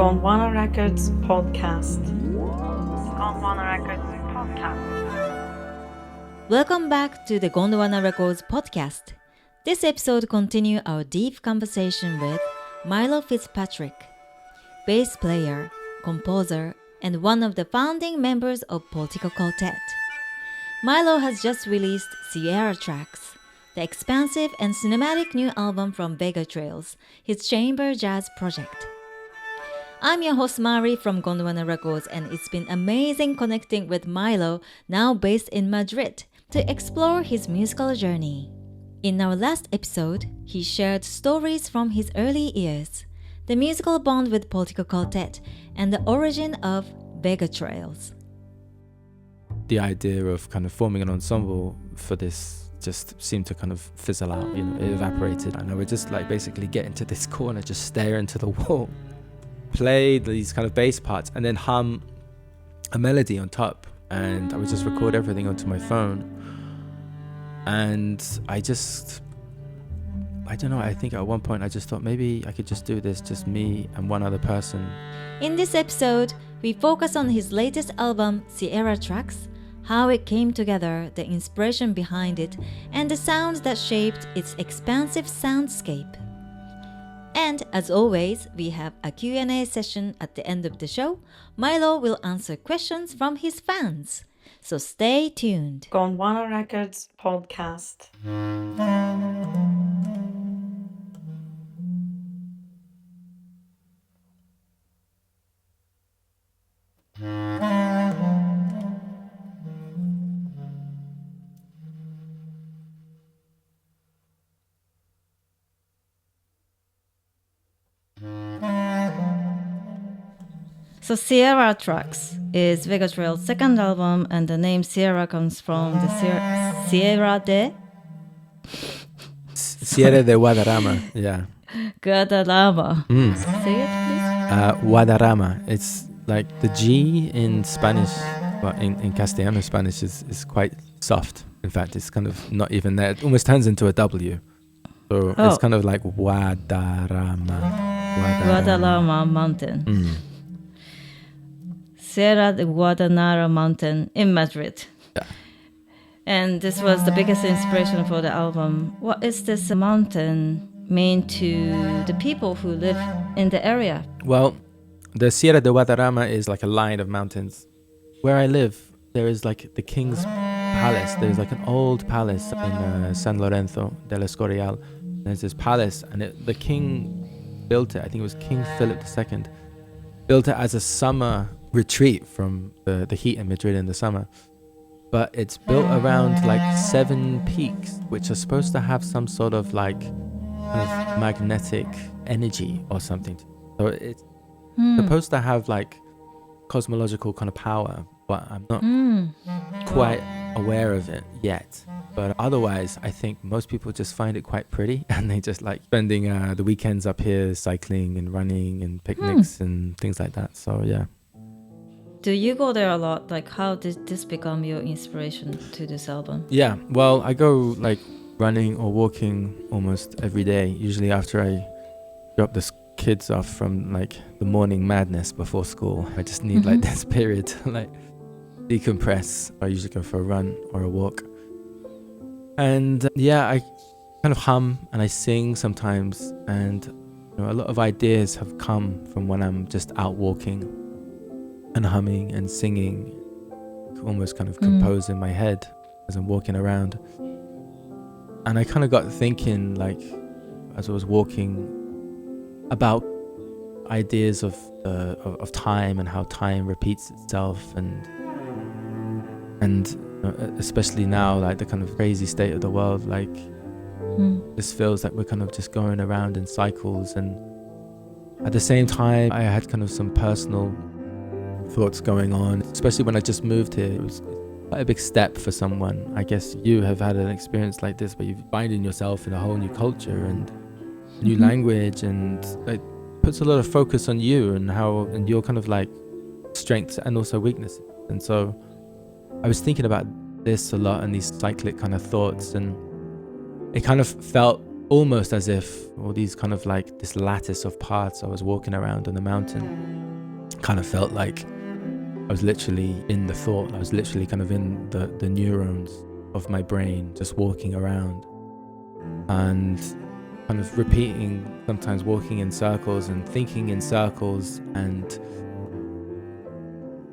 Gondwana Records podcast. Gondwana Records podcast. Welcome back to the Gondwana Records podcast. This episode continues our deep conversation with Milo Fitzpatrick, bass player, composer, and one of the founding members of Political Quartet. Milo has just released Sierra Tracks, the expansive and cinematic new album from Vega Trails, his chamber jazz project. I'm your host Mari from Gondwana Records, and it's been amazing connecting with Milo, now based in Madrid, to explore his musical journey. In our last episode, he shared stories from his early years, the musical bond with Political Quartet, and the origin of Vega Trails. The idea of kind of forming an ensemble for this just seemed to kind of fizzle out, it evaporated. And I would just basically get into this corner, just stare into the wall, play these kind of bass parts, and then hum a melody on top. And I would just record everything onto my phone. And I don't know, I think at one point I just thought maybe I could just do this, just me and one other person. In this episode, we focus on his latest album, Sierra Tracks, how it came together, the inspiration behind it, and the sounds that shaped its expansive soundscape. And as always, we have a Q&A session at the end of the show. Milo will answer questions from his fans. So stay tuned. Gondwana Records podcast. So Sierra Tracks is Vega Trail's second album, and the name Sierra comes from the Sierra de Guadarrama, yeah. Guadarrama. Say it, please. Guadarrama. It's like the G in Spanish, but in Castellano Spanish is quite soft. In fact, it's kind of not even there. It almost turns into a W. So it's kind of like Guadarrama. Guadarrama Mountain. Sierra de Guadarrama Mountain in Madrid. Yeah. And this was the biggest inspiration for the album. What is this mountain mean to the people who live in the area? Well, the Sierra de Guadarrama is like a line of mountains. Where I live, there is like the King's Palace. There's like an old palace in San Lorenzo del Escorial. There's this palace, and the king built it. I think it was King Philip II. Built it as a summer retreat from the heat in Madrid in the summer. But it's built around like 7 peaks, which are supposed to have some sort of like kind of magnetic energy or something. So it's supposed to have like cosmological kind of power, but I'm not quite aware of it yet. But otherwise, I think most people just find it quite pretty, and they just like spending the weekends up here cycling and running and picnics and things like that. So yeah. Do you go there a lot? Like, how did this become your inspiration to this album? Yeah, well, I go like running or walking almost every day, usually after I drop the kids off from like the morning madness before school. I just need like this period to like decompress. I usually go for a run or a walk. And yeah, I kind of hum and I sing sometimes, and a lot of ideas have come from when I'm just out walking and humming and singing, almost kind of compose in my head as I'm walking around. And I kind of got thinking, like, as I was walking, about ideas of time and how time repeats itself, and especially now, like the kind of crazy state of the world, like this feels like we're kind of just going around in cycles. And at the same time, I had kind of some personal thoughts going on, especially when I just moved here. It was quite a big step for someone. I guess you have had an experience like this where you're finding yourself in a whole new culture and new language, and it puts a lot of focus on you and your kind of like strengths and also weaknesses. And so I was thinking about this a lot and these cyclic kind of thoughts, and it kind of felt almost as if all these kind of like this lattice of paths I was walking around on the mountain kind of felt like I was literally in the thought. I was literally kind of in the neurons of my brain, just walking around and kind of repeating, sometimes walking in circles and thinking in circles. And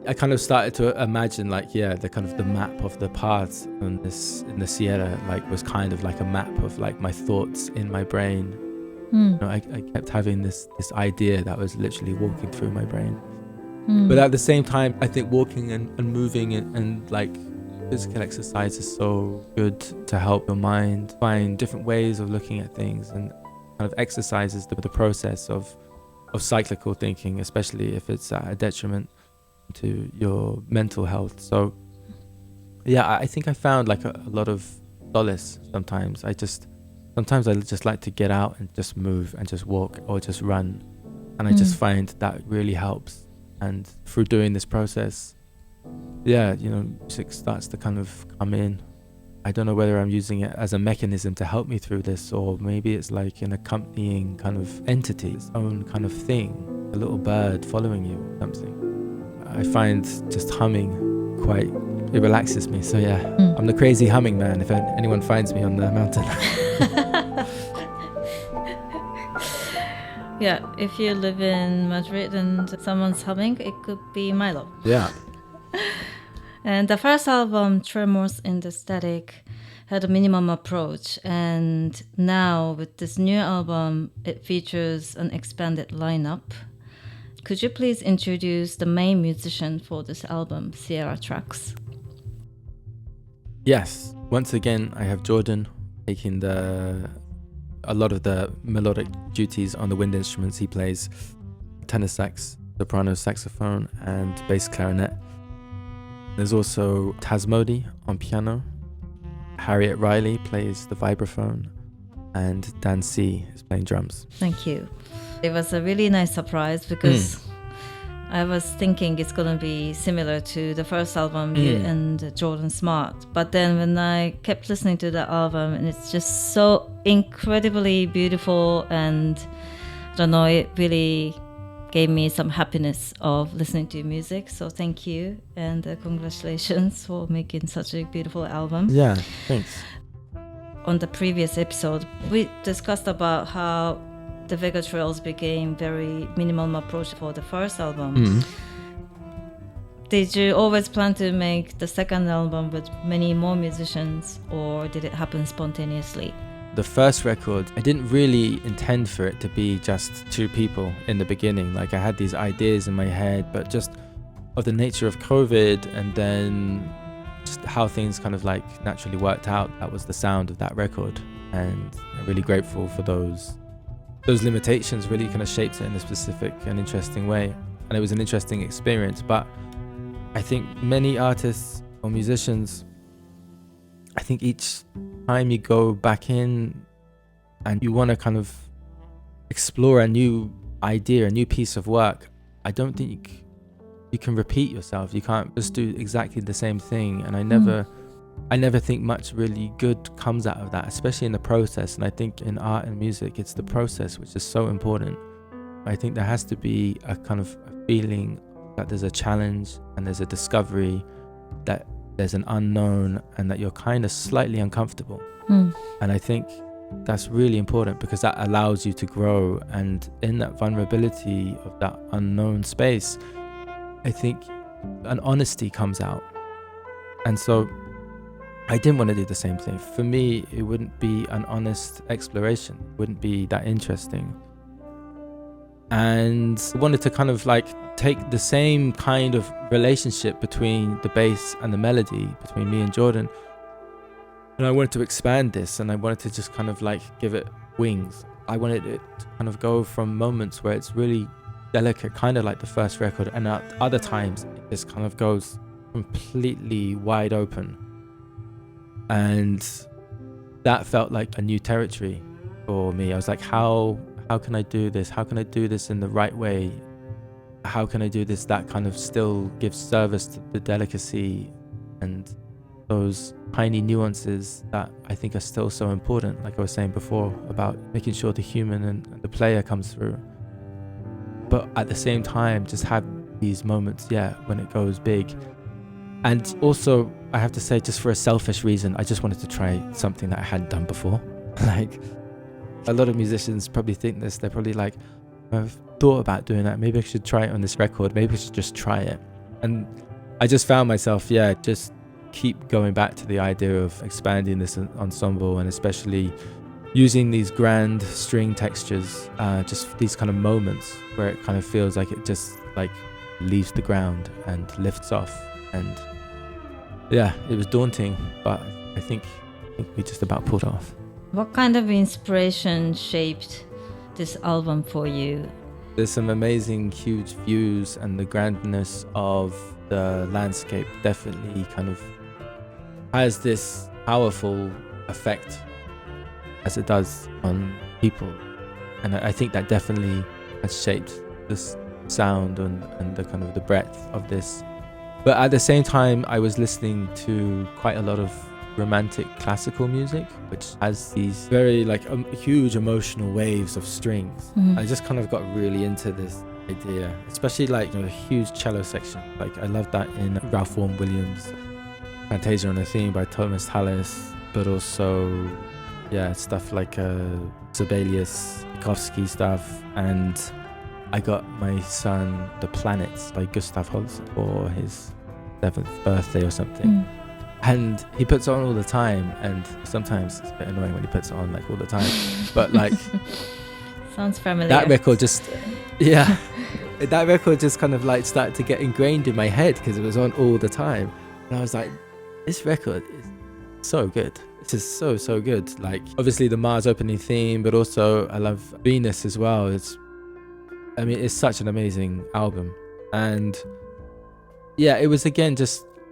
I kind of started to imagine like, the kind of the map of the paths in the Sierra, like was kind of like a map of like my thoughts in my brain. You know, I kept having this idea that was literally walking through my brain. But at the same time, I think walking and moving and like physical exercise is so good to help your mind find different ways of looking at things, and kind of exercises the process of cyclical thinking, especially if it's at a detriment to your mental health. So I think I found like a lot of solace sometimes. Sometimes I just like to get out and just move and just walk or just run, and I just find that really helps. And through doing this process, music starts to kind of come in. I don't know whether I'm using it as a mechanism to help me through this, or maybe it's like an accompanying kind of entity, its own kind of thing, a little bird following you or something. I find just humming it relaxes me. So I'm the crazy humming man if anyone finds me on the mountain. Yeah, if you live in Madrid and someone's humming, it could be Milo. Yeah. And the first album, Tremors in the Static, had a minimum approach. And now with this new album, it features an expanded lineup. Could you please introduce the main musician for this album, Sierra Tracks? Yes. Once again, I have Jordan taking a lot of the melodic duties on the wind instruments. He plays tenor sax, soprano saxophone, and bass clarinet. There's also Taz Modi on piano. Harriet Riley plays the vibraphone, and Dan C is playing drums. Thank you. It was a really nice surprise because I was thinking it's going to be similar to the first album, you and Jordan Smart. But then when I kept listening to the album, and it's just so incredibly beautiful, and I don't know, it really gave me some happiness of listening to music. So thank you, and congratulations for making such a beautiful album. Yeah, thanks. On the previous episode, we discussed about how the Vega Trails became very minimum approach for the first album. Did you always plan to make the second album with many more musicians, or did it happen spontaneously? The first record, I didn't really intend for it to be just two people in the beginning. Like I had these ideas in my head, but just of the nature of COVID and then just how things kind of like naturally worked out, that was the sound of that record. And I'm really grateful for those limitations. Really kind of shaped it in a specific and interesting way, and it was an interesting experience. But I think many artists or musicians, I think each time you go back in and you want to kind of explore a new idea, a new piece of work, I don't think you can repeat yourself. You can't just do exactly the same thing. And I never think much really good comes out of that, especially in the process. And I think in art and music, it's the process which is so important. I think there has to be a kind of a feeling that there's a challenge and there's a discovery, that there's an unknown, and that you're kind of slightly uncomfortable. And I think that's really important because that allows you to grow. And in that vulnerability of that unknown space, I think an honesty comes out. And so I didn't want to do the same thing. For me, it wouldn't be an honest exploration, it wouldn't be that interesting. And I wanted to kind of like take the same kind of relationship between the bass and the melody, between me and Jordan, and I wanted to expand this, and I wanted to just kind of like give it wings. I wanted it to kind of go from moments where it's really delicate, kind of like the first record, and at other times it just kind of goes completely wide open. And that felt like a new territory for me. I was like, how can I do this? How can I do this in the right way? How can I do this that kind of still gives service to the delicacy and those tiny nuances that I think are still so important, like I was saying before, about making sure the human and the player comes through. But at the same time, just have these moments, when it goes big. And also, I have to say, just for a selfish reason, I just wanted to try something that I hadn't done before. Like, a lot of musicians probably think this. They're probably like, I've thought about doing that. Maybe I should try it on this record. Maybe I should just try it. And I just found myself, just keep going back to the idea of expanding this ensemble, and especially using these grand string textures, just these kind of moments where it kind of feels like it just like leaves the ground and lifts off. And it was daunting, but I think we just about pulled it off. What kind of inspiration shaped this album for you? There's some amazing huge views, and the grandness of the landscape definitely kind of has this powerful effect as it does on people. And I think that definitely has shaped this sound and the kind of the breadth of this. But at the same time, I was listening to quite a lot of romantic classical music, which has these very huge emotional waves of strings. I just kind of got really into this idea, especially a huge cello section. I love that in Ralph Vaughan Williams' Fantasia on a Theme by Thomas Tallis, but also stuff like Sibelius, Tchaikovsky stuff. And I got my son The Planets by Gustav Holst for his 7th birthday or something. And he puts it on all the time, and sometimes it's a bit annoying when he puts it on all the time. But sounds familiar. That record just that record just kind of started to get ingrained in my head because it was on all the time. And I was like, this record is so good. This is so good. Obviously the Mars opening theme, but also I love Venus as well. It's such an amazing album. And it was again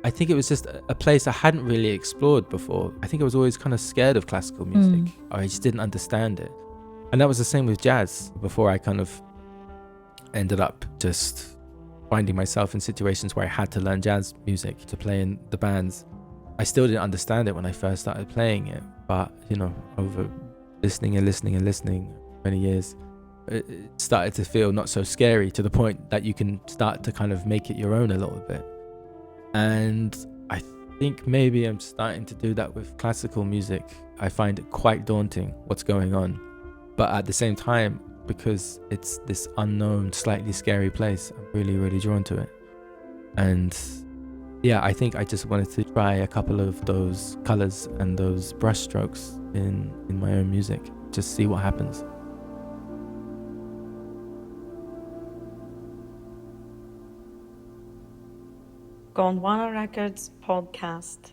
I think it was just a place I hadn't really explored before. I think I was always kind of scared of classical music, or I just didn't understand it. And that was the same with jazz. Before I kind of ended up just finding myself in situations where I had to learn jazz music to play in the bands. I still didn't understand it when I first started playing it, but over listening many years, it started to feel not so scary, to the point that you can start to kind of make it your own a little bit. And I think maybe I'm starting to do that with classical music. I find it quite daunting what's going on, but at the same time, because it's this unknown, slightly scary place, I'm really, really drawn to it. And I think I just wanted to try a couple of those colors and those brush strokes in my own music, just see what happens. Gondwana Records podcast.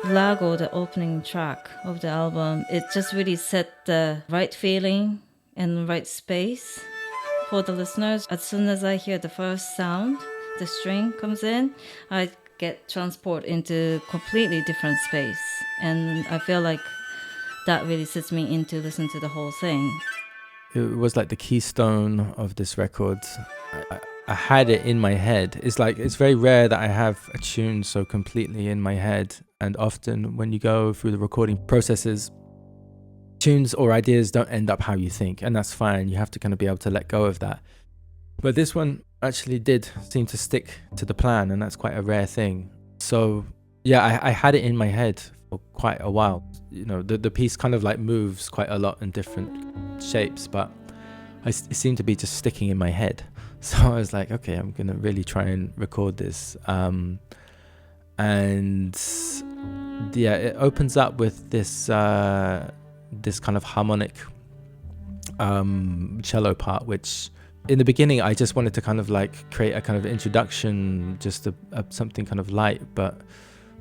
Largo, the opening track of the album, it just really set the right feeling and right space for the listeners. As soon as I hear the first sound, the string comes in, I get transported into completely different space. And I feel like that really sets me in to listen to the whole thing. It was like the keystone of this record. I had it in my head. It's very rare that I have a tune so completely in my head. And often when you go through the recording processes, tunes or ideas don't end up how you think. And that's fine. You have to kind of be able to let go of that. But this one actually did seem to stick to the plan. And that's quite a rare thing. So I had it in my head for quite a while. The piece kind of moves quite a lot in different shapes, but it seemed to be just sticking in my head. So I was like, okay, I'm going to really try and record this. And it opens up with this this kind of harmonic cello part, which in the beginning I just wanted to kind of create a kind of introduction, just something kind of light, but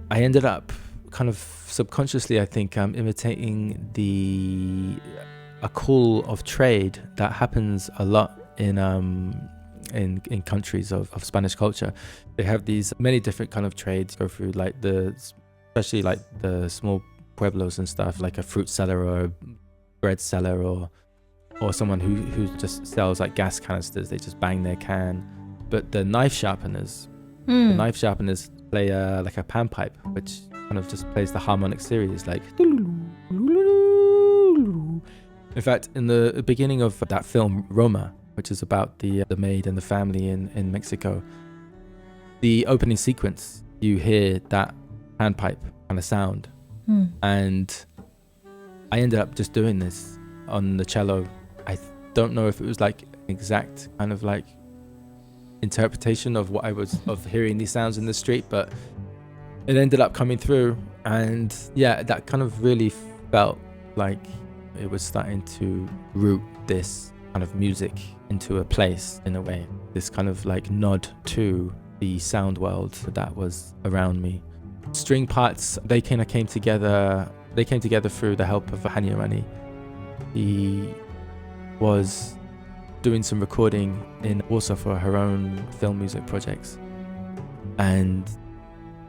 I ended up kind of subconsciously, I think, imitating a call of trade that happens a lot in countries of Spanish culture. They have these many different kind of trades go through, especially the small pueblos and stuff, like a fruit seller or a bread seller or someone who just sells gas canisters. They just bang their can. But the knife sharpeners play like a panpipe, which kind of just plays the harmonic series, like. In fact, in the beginning of that film Roma, which is about the maid and the family in Mexico, the opening sequence, you hear that panpipe kind of sound. And I ended up just doing this on the cello. I don't know if it was like exact kind of like interpretation of what I was of hearing these sounds in the street, but it ended up coming through. And yeah, that kind of really felt like it was starting to root this kind of music into a place in a way, this kind of like nod to the sound world that was around me. String parts, they kind of came together through the help of Hania Rani. He was doing some recording in Warsaw for her own film music projects, and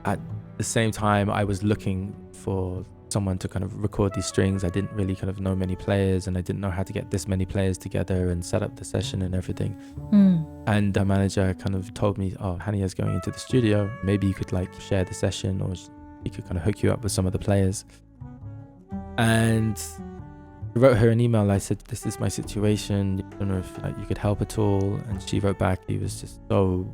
at the same time I was looking for someone to kind of record these strings. I didn't really kind of know many players, and I didn't know how to get this many players together and set up the session and everything. And the manager kind of told me, oh, Hania's going into the studio, maybe you could like share the session, or he could kind of hook you up with some of the players. And I wrote her an email. I said, this is my situation, I don't know if like, you could help at all. And she wrote back, he was just so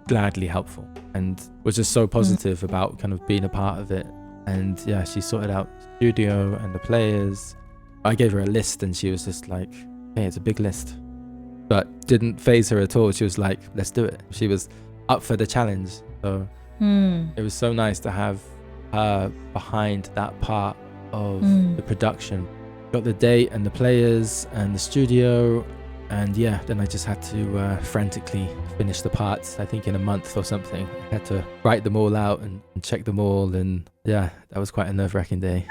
gladly helpful and was just so positive about kind of being a part of it. And yeah, she sorted out the studio and the players. I gave her a list and she was just like, hey, it's a big list. But didn't faze her at all. She was like, let's do it. She was up for the challenge. So it was so nice to have her behind that part of the production. Got the date and the players and the studio. And yeah, then I just had to frantically finish the parts, I think in a month or something. I had to write them all out and check them all. And yeah, that was quite a nerve-wracking day.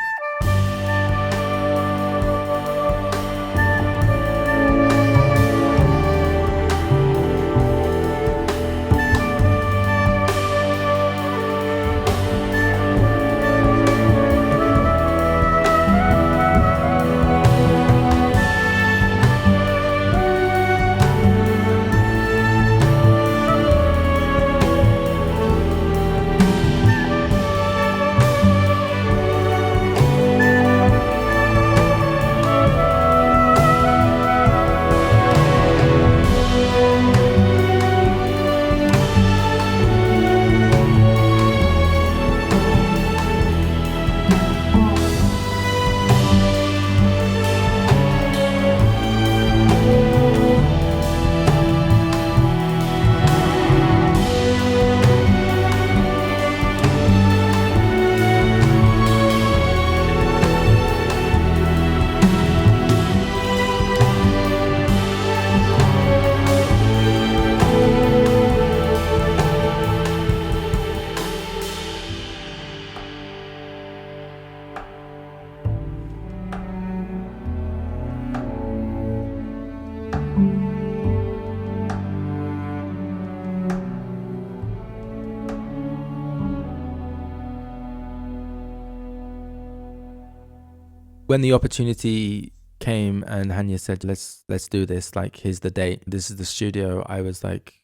When the opportunity came and Hania said, let's do this, like, here's the date, this is the studio, I was like,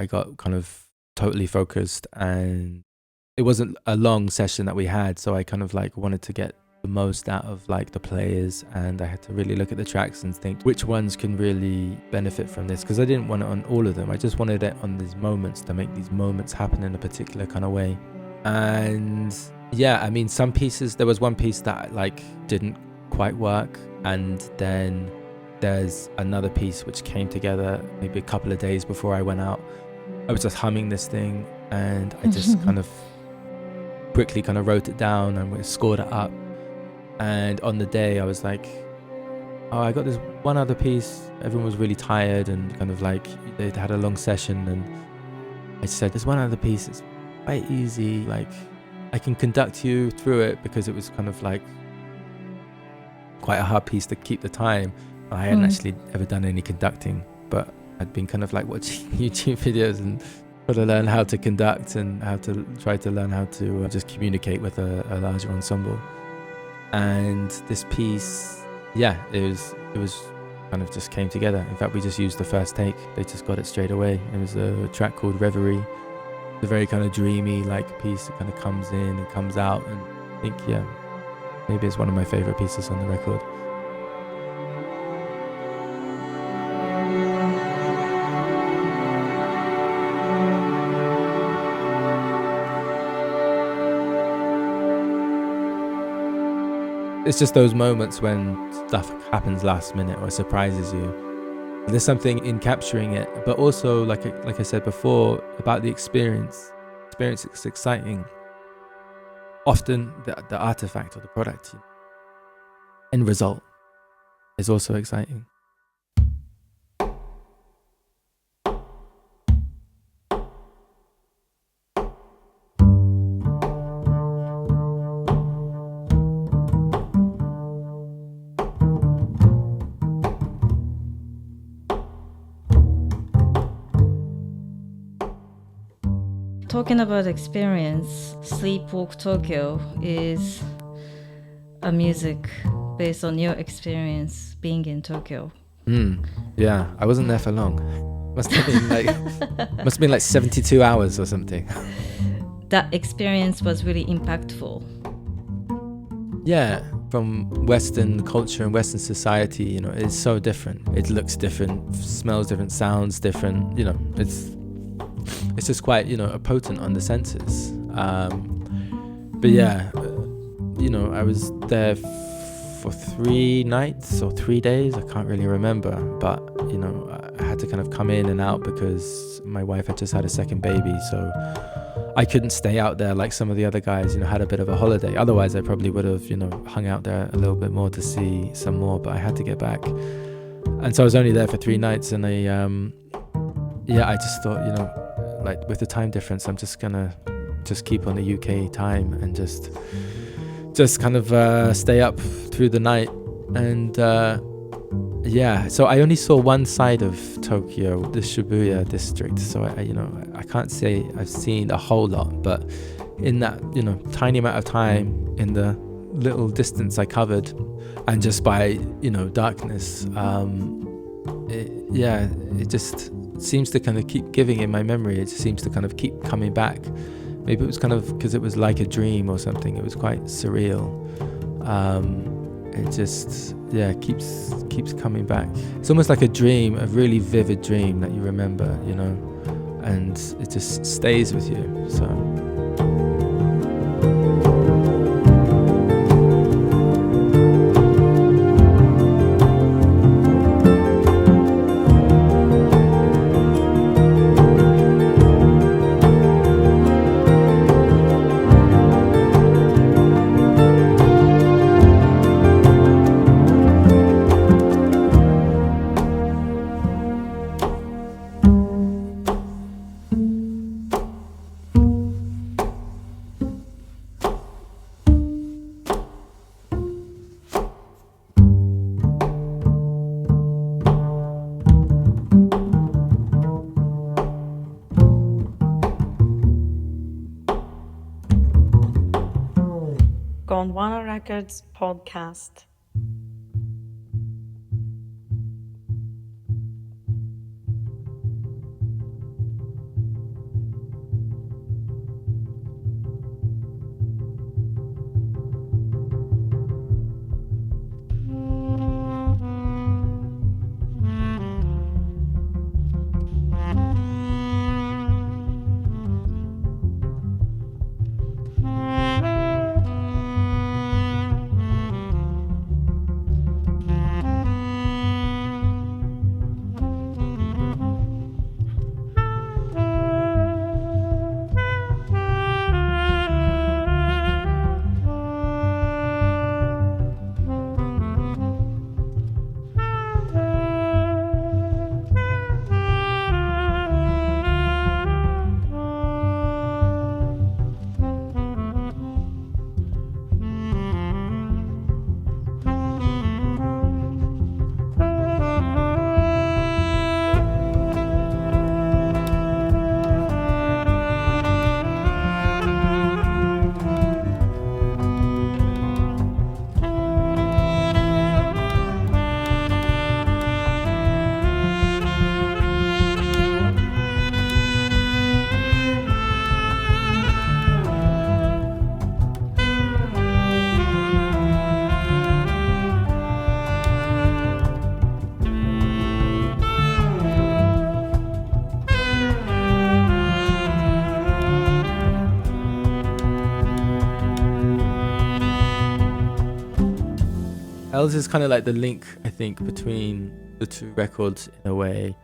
I got kind of totally focused, and it wasn't a long session that we had, so I kind of like wanted to get the most out of like the players, and I had to really look at the tracks and think which ones can really benefit from this, because I didn't want it on all of them. I just wanted it on these moments, to make these moments happen in a particular kind of way. And yeah, I mean, some pieces, there was one piece that like didn't quite work, and then there's another piece which came together maybe a couple of days before I went out. I was just humming this thing, and I just kind of quickly kind of wrote it down and we scored it up. And on the day I was like, oh, I got this one other piece. Everyone was really tired and kind of like they'd had a long session, and I said, there's one other piece, it's quite easy, like I can conduct you through it, because it was kind of like quite a hard piece to keep the time. I hadn't actually ever done any conducting, but I'd been kind of like watching YouTube videos and trying to learn how to conduct and how to try to learn how to just communicate with a larger ensemble. And this piece, yeah, it was kind of just came together. In fact, we just used the first take. They just got it straight away. It was a track called Reverie, the very kind of dreamy like piece that kind of comes in and comes out, and I think maybe it's one of my favorite pieces on the record. It's just those moments when stuff happens last minute or surprises you. There's something in capturing it, but also, like I said before, about the experience. Experience is exciting. Often the artifact or the product, end result, is also exciting. Talking about experience, Sleepwalk Tokyo is a music based on your experience being in Tokyo. Yeah, I wasn't there for long. Must have been like 72 hours or something. That experience was really impactful. Yeah, from Western culture and Western society, it's so different. It looks different, smells different, sounds different. It's just quite, potent on the senses. But yeah, I was there for 3 nights or 3 days. I can't really remember. But, I had to kind of come in and out because my wife had just had a second baby. So I couldn't stay out there like some of the other guys, had a bit of a holiday. Otherwise, I probably would have, hung out there a little bit more to see some more. But I had to get back. And so I was only there for 3 nights. And I just thought, like with the time difference, I'm just gonna keep on the UK time and just kind of stay up through the night. And so I only saw one side of Tokyo, the Shibuya district. So I can't say I've seen a whole lot, but in that tiny amount of time, in the little distance I covered, and just by darkness, it just seems to kind of keep giving in my memory. It seems to kind of keep coming back. Maybe it was kind of because it was like a dream or something. It was quite surreal. It just keeps coming back. It's almost like a dream, a really vivid dream that you remember, and it just stays with you. So Gondwana Records podcast. Elis is kind of like the link, I think, between the two records in a way.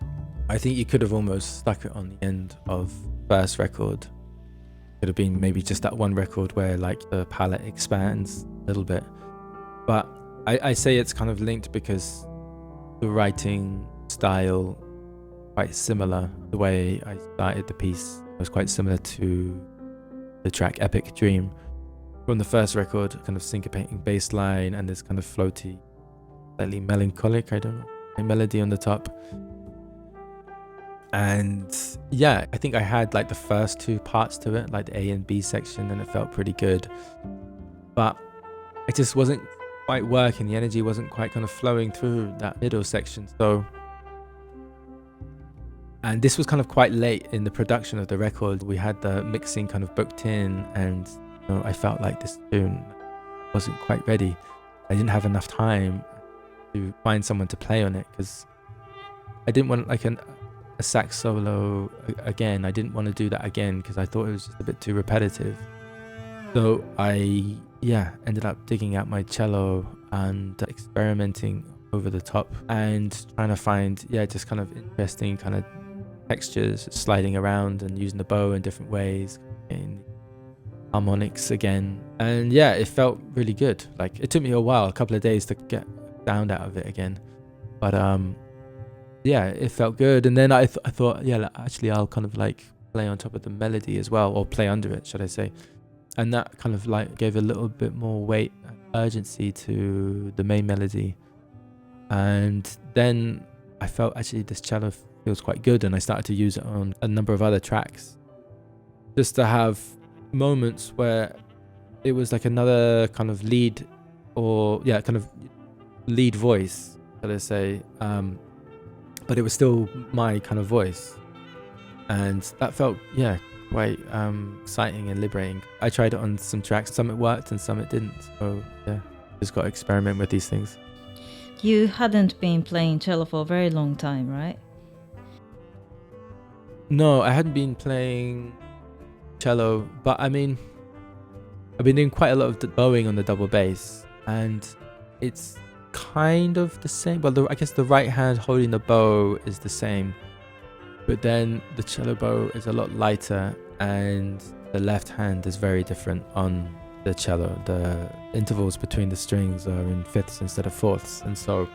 I think you could have almost stuck it on the end of first record. Could have been maybe just that one record where like the palette expands a little bit. But I say it's kind of linked because the writing style quite similar. The way I started the piece was quite similar to the track Epic Dream from the first record, kind of syncopating bass line and this kind of floaty, slightly melancholic, I don't know, a melody on the top. And yeah, I think I had like the first two parts to it, like the A and B section, and it felt pretty good. But it just wasn't quite working. The energy wasn't quite kind of flowing through that middle section. And this was kind of quite late in the production of the record. We had the mixing kind of booked in, and I felt like this tune wasn't quite ready. I didn't have enough time to find someone to play on it because I didn't want like a sax solo again. I didn't want to do that again because I thought it was just a bit too repetitive. So I ended up digging out my cello and experimenting over the top and trying to find just kind of interesting kind of textures, sliding around and using the bow in different ways, getting harmonics again. And it felt really good. Like it took me a couple of days to get sound out of it again, but it felt good. And then I thought actually I'll kind of like play on top of the melody as well, or play under it, should I say. And that kind of like gave a little bit more weight and urgency to the main melody. And then I felt actually this cello feels quite good, and I started to use it on a number of other tracks just to have moments where it was like another kind of lead, or kind of lead voice, should I say, but it was still my kind of voice, and that felt quite exciting and liberating. I tried it on some tracks, some it worked and some it didn't, so just got to experiment with these things. You hadn't been playing cello for a very long time, right? No, I hadn't been playing cello, but I mean, I've been doing quite a lot of bowing on the double bass, and it's kind of the same. Well, I guess the right hand holding the bow is the same, but then the cello bow is a lot lighter, and the left hand is very different on the cello. The intervals between the strings are in fifths instead of fourths, and so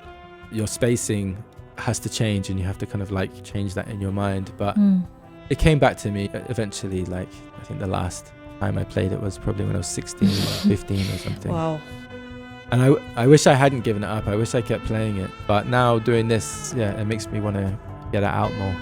your spacing has to change, and you have to kind of like change that in your mind. But it came back to me eventually. Like I think the last time I played it was probably when I was 16 or 15 or something. Wow. And I wish I hadn't given it up. I wish I kept playing it, but now doing this, it makes me want to get it out more.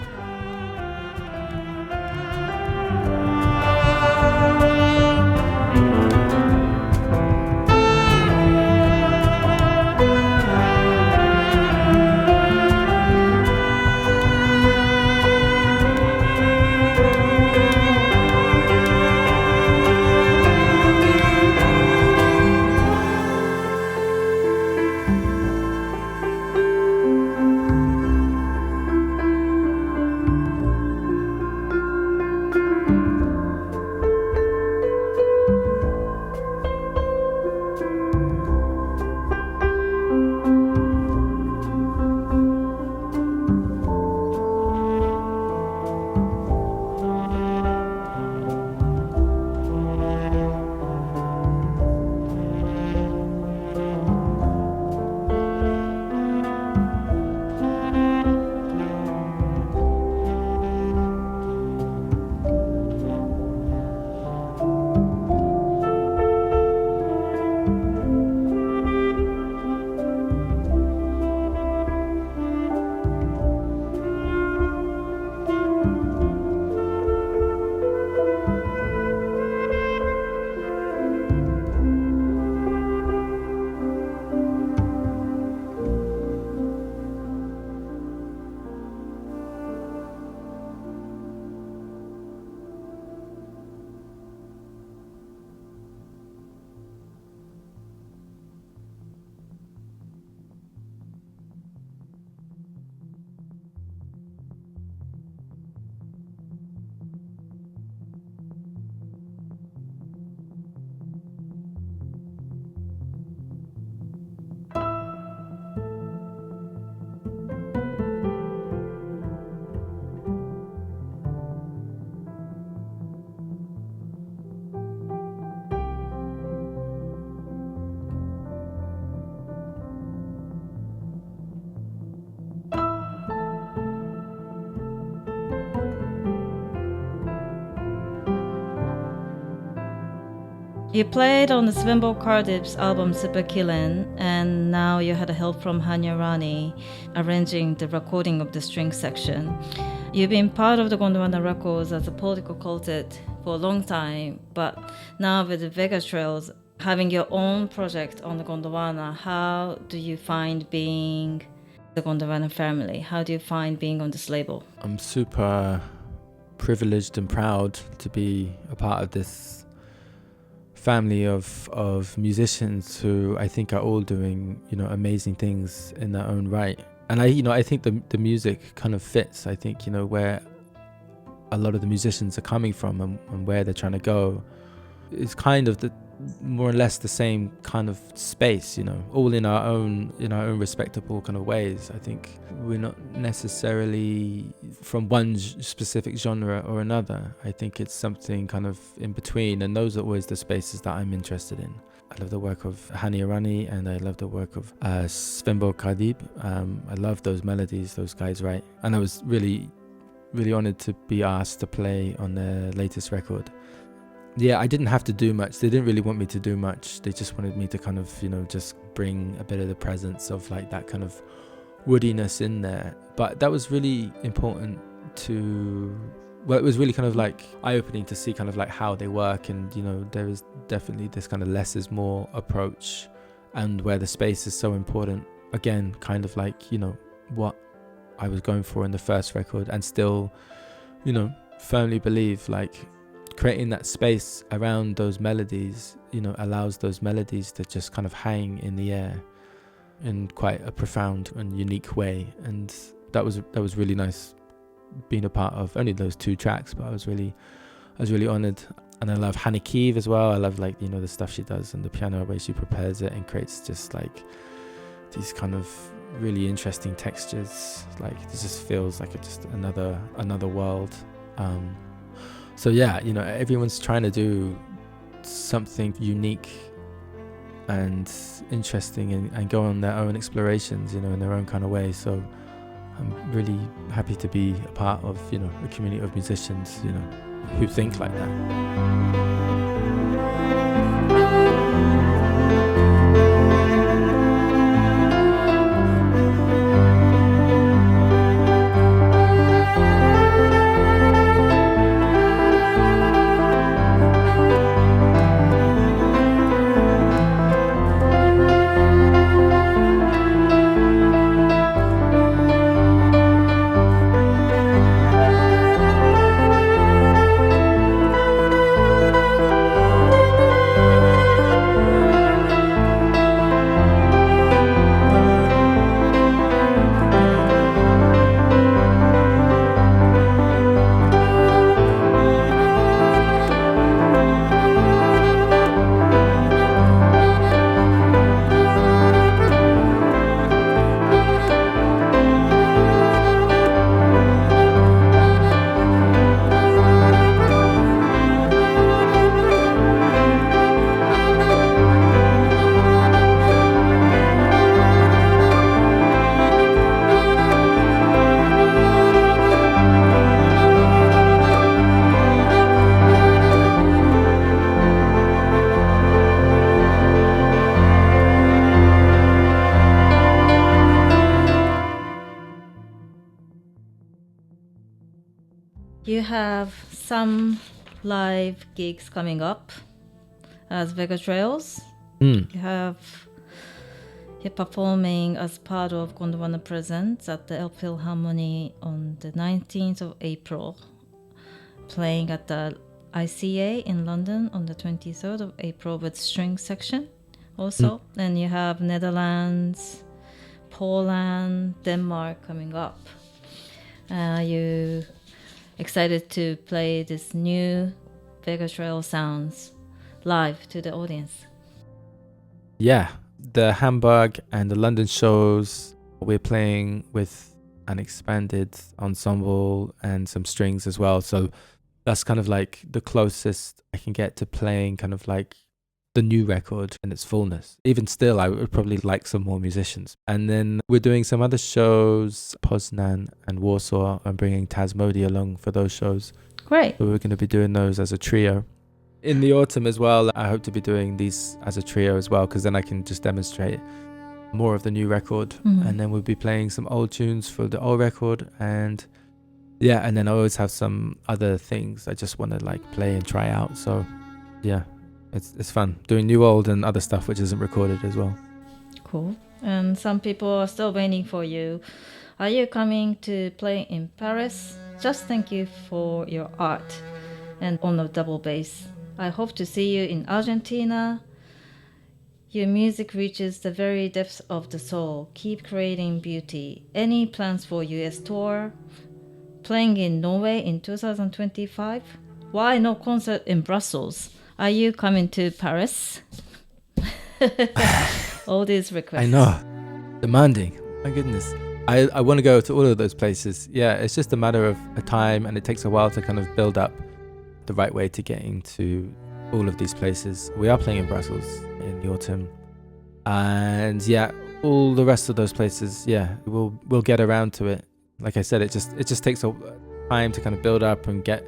You played on the Sleepwalk Cardiff's album Super Killin', and now you had help from Hania Rani arranging the recording of the string section. You've been part of the Gondwana Records as a political quartet for a long time, but now with the Vega Trails, having your own project on the Gondwana, how do you find being the Gondwana family? How do you find being on this label? I'm super privileged and proud to be a part of this family of musicians who I think are all doing, amazing things in their own right. And I think the music kind of fits. I think, where a lot of the musicians are coming from and where they're trying to go is kind of the more or less the same kind of space, all in our own respectable kind of ways. I think we're not necessarily from one specific genre or another. I think it's something kind of in between, and those are always the spaces that I'm interested in. I love the work of Hania Rani, and I love the work of Sleepwalk Cardiff. I love those melodies those guys write, and I was really honored to be asked to play on their latest record. Yeah, I didn't have to do much. They didn't really want me to do much. They just wanted me to kind of, just bring a bit of the presence of like that kind of woodiness in there. But that was really important it was really kind of like eye-opening to see kind of like how they work. And, there is definitely this kind of less is more approach, and where the space is so important. Again, kind of like, what I was going for in the first record, and still, firmly believe like creating that space around those melodies, allows those melodies to just kind of hang in the air in quite a profound and unique way. And that was really nice being a part of only those 2 tracks, but I was really honored. And I love Hannah Keeve as well. I love like, the stuff she does on the piano, the way she prepares it and creates just like these kind of really interesting textures. Like it just feels like it's just another world. So yeah, everyone's trying to do something unique and interesting and go on their own explorations, in their own kind of way. So I'm really happy to be a part of, a community of musicians, who think like that. You have some live gigs coming up as Vega Trails. You're performing as part of Gondwana Presents at the Philharmonic on the 19th of April, playing at the ICA in London on the 23rd of April with string section also. And you have Netherlands, Poland, Denmark coming up. You excited to play this new Vega Trail sounds live to the audience? Yeah, the Hamburg and the London shows, we're playing with an expanded ensemble and some strings as well. So that's kind of like the closest I can get to playing kind of like the new record in its fullness. Even still, I would probably like some more musicians. And then we're doing some other shows, Poznan and Warsaw. I'm bringing Tasmodi along for those shows. Great. So we're going to be doing those as a trio. In the autumn as well, I hope to be doing these as a trio as well, because then I can just demonstrate more of the new record, and then we'll be playing some old tunes for the old record, and and then I always have some other things I just want to like play and try out. So yeah, it's fun doing new, old, and other stuff which isn't recorded as well. Cool. And some people are still waiting for you. Are you coming to play in Paris? Just thank you for your art and on the double bass. I hope to see you in Argentina. Your music reaches the very depths of the soul. Keep creating beauty. Any plans for US tour? Playing in Norway in 2025? Why no concert in Brussels? Are you coming to Paris? All these requests. I know. Demanding. My goodness. I want to go to all of those places. Yeah, it's just a matter of a time, and it takes a while to kind of build up the right way to getting to all of these places. We are playing in Brussels in the autumn, and all the rest of those places, we'll get around to it. Like I said, it just takes a time to kind of build up and get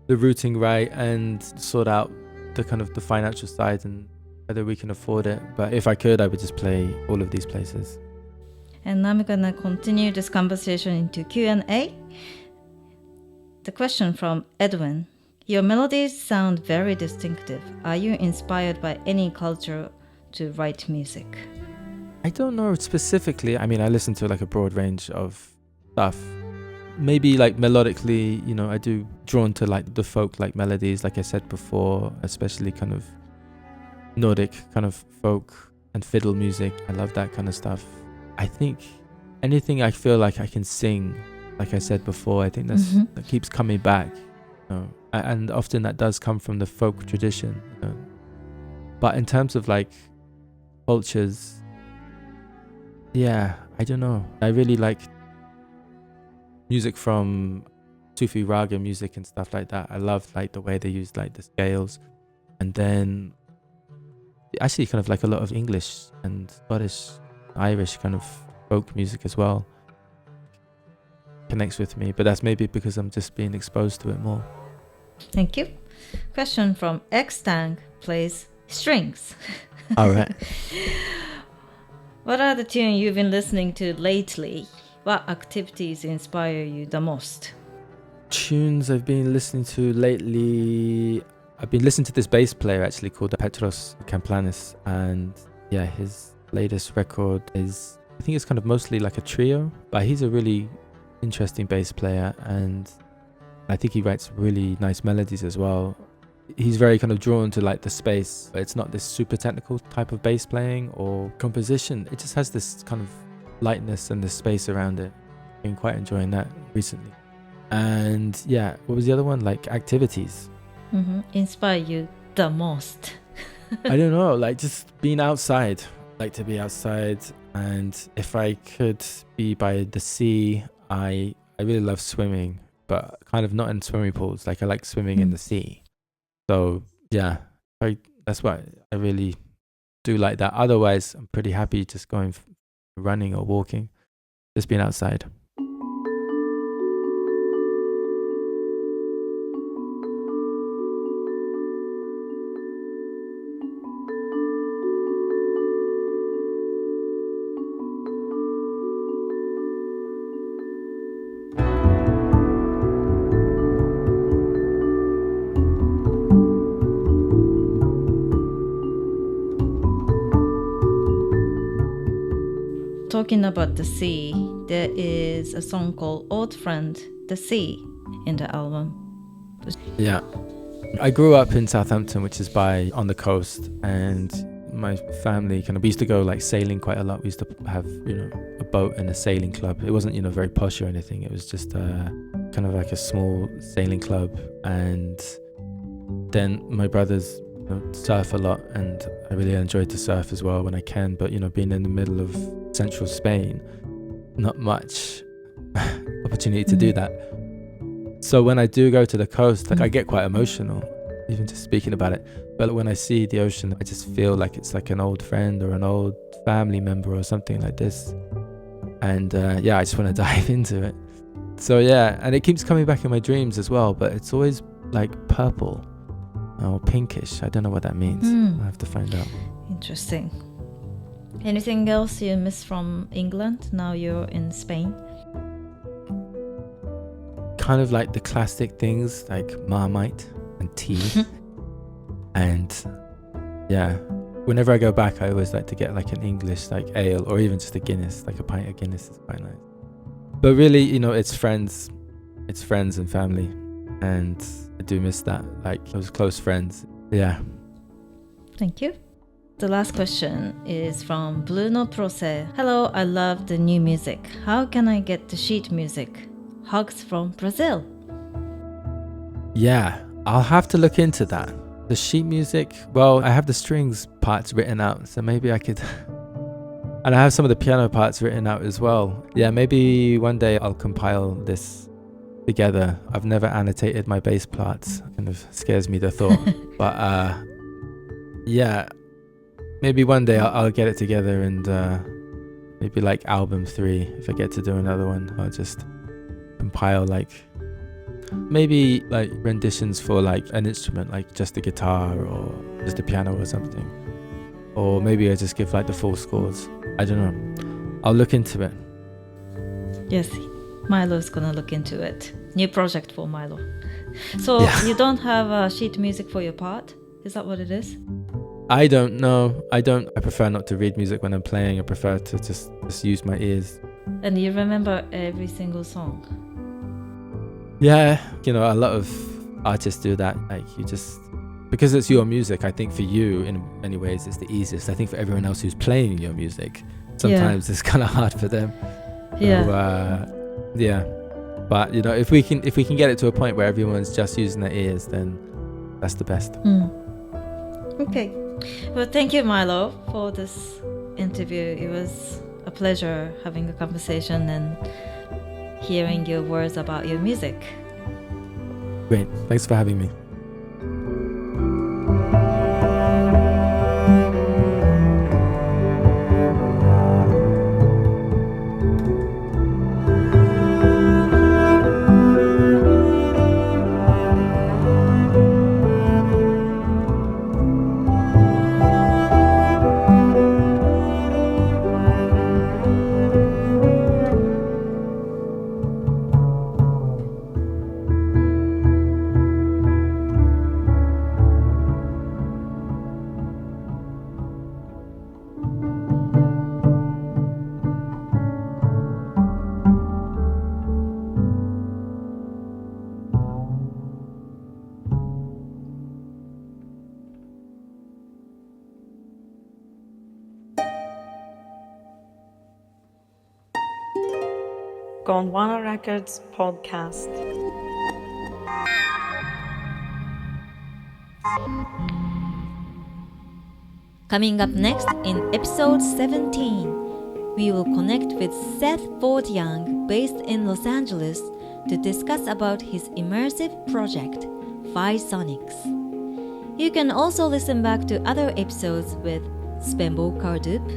the routing right and sort out the kind of the financial side and whether we can afford it. But if I could, I would just play all of these places. And I'm gonna continue this conversation into Q&A. The question from Edwin. Your melodies sound very distinctive. Are you inspired by any culture to write music? I don't know specifically. I mean, I listen to like a broad range of stuff. Maybe like melodically, I do drawn to like the folk like melodies, like I said before, especially kind of Nordic kind of folk and fiddle music. I love that kind of stuff. I think anything I feel like I can sing, like I said before, I think that keeps coming back. And often that does come from the folk tradition. But in terms of like cultures, I don't know. I really like music from Sufi raga music and stuff like that. I love like the way they use like the scales, and then actually kind of like a lot of English and Scottish, Irish kind of folk music as well connects with me, but that's maybe because I'm just being exposed to it more. Thank you. Question from X-Tang plays strings. All right. What are the tunes you've been listening to lately? What activities inspire you the most? Tunes I've been listening to lately, I've been listening to this bass player actually called Petros Kamplanis, and his latest record is, I think it's kind of mostly like a trio, but he's a really interesting bass player, and I think he writes really nice melodies as well. He's very kind of drawn to like the space, but it's not this super technical type of bass playing or composition. It just has this kind of lightness and the space around it. I've been quite enjoying that recently. And what was the other one? Like activities. Inspire you the most? I don't know, like just being outside. I like to be outside, and if I could be by the sea, I really love swimming, but kind of not in swimming pools. Like I like swimming in the sea. So that's why I really do like that. Otherwise, I'm pretty happy just going running or walking, just being outside. Talking about the sea, there is a song called Old Friend, The Sea, in the album. Yeah. I grew up in Southampton, which is on the coast, and my family we used to go like sailing quite a lot. We used to have, a boat and a sailing club. It wasn't, very posh or anything. It was just kind of like a small sailing club. And then my brothers surf a lot, and I really enjoy to surf as well when I can, but being in the middle of central Spain, not much opportunity to do that. So when I do go to the coast, I get quite emotional even just speaking about it. But when I see the ocean, I just feel like it's like an old friend or an old family member or something like this. And I just want to dive into it. So and it keeps coming back in my dreams as well, but it's always like purple. or pinkish. I don't know what that means. I have to find out. Interesting. Anything else you miss from England? Now you're in Spain. Kind of like the classic things like Marmite and tea. And yeah, whenever I go back, I always like to get like an English like ale or even just a Guinness, like a pint of Guinness is quite nice. But really, it's friends and family, and I do miss that, like those close friends. Yeah. Thank you. The last question is from Bruno Proce. Hello, I love the new music. How can I get the sheet music? Hugs from Brazil. Yeah, I'll have to look into that. The sheet music, well, I have the strings parts written out, so maybe I could... And I have some of the piano parts written out as well. Yeah, maybe one day I'll compile this together. I've never annotated my bass parts. Kind of scares me the thought. But yeah, maybe one day I'll get it together, and maybe like album 3, if I get to do another one, I'll just compile like maybe like renditions for like an instrument, like just the guitar or just the piano or something. Or maybe I just give like the full scores. I don't know. I'll look into it. Yes, Milo's gonna look into it. New project for Milo. So You don't have sheet music for your part? Is that what it is? I don't know. I prefer not to read music when I'm playing. I prefer to just use my ears. And you remember every single song? Yeah, a lot of artists do that. Like you just... Because it's your music, I think for you, in many ways, it's the easiest. I think for everyone else who's playing your music, sometimes it's kind of hard for them. Yeah. So, yeah. But if we can get it to a point where everyone's just using their ears, then that's the best. Okay. Well, thank you, Milo, for this interview. It was a pleasure having a conversation and hearing your words about your music. Great. Thanks for having me. Gondwana Records podcast. Coming up next in episode 17, we will connect with Seth Ford Young, based in Los Angeles, to discuss about his immersive project, Phi Sonics. You can also listen back to other episodes with Spenbo Kardup,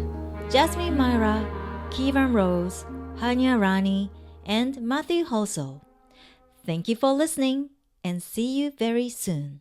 Jasmine Myra, Kieran Rose, Hania Rani, and Matthew Hoso. Thank you for listening, and see you very soon.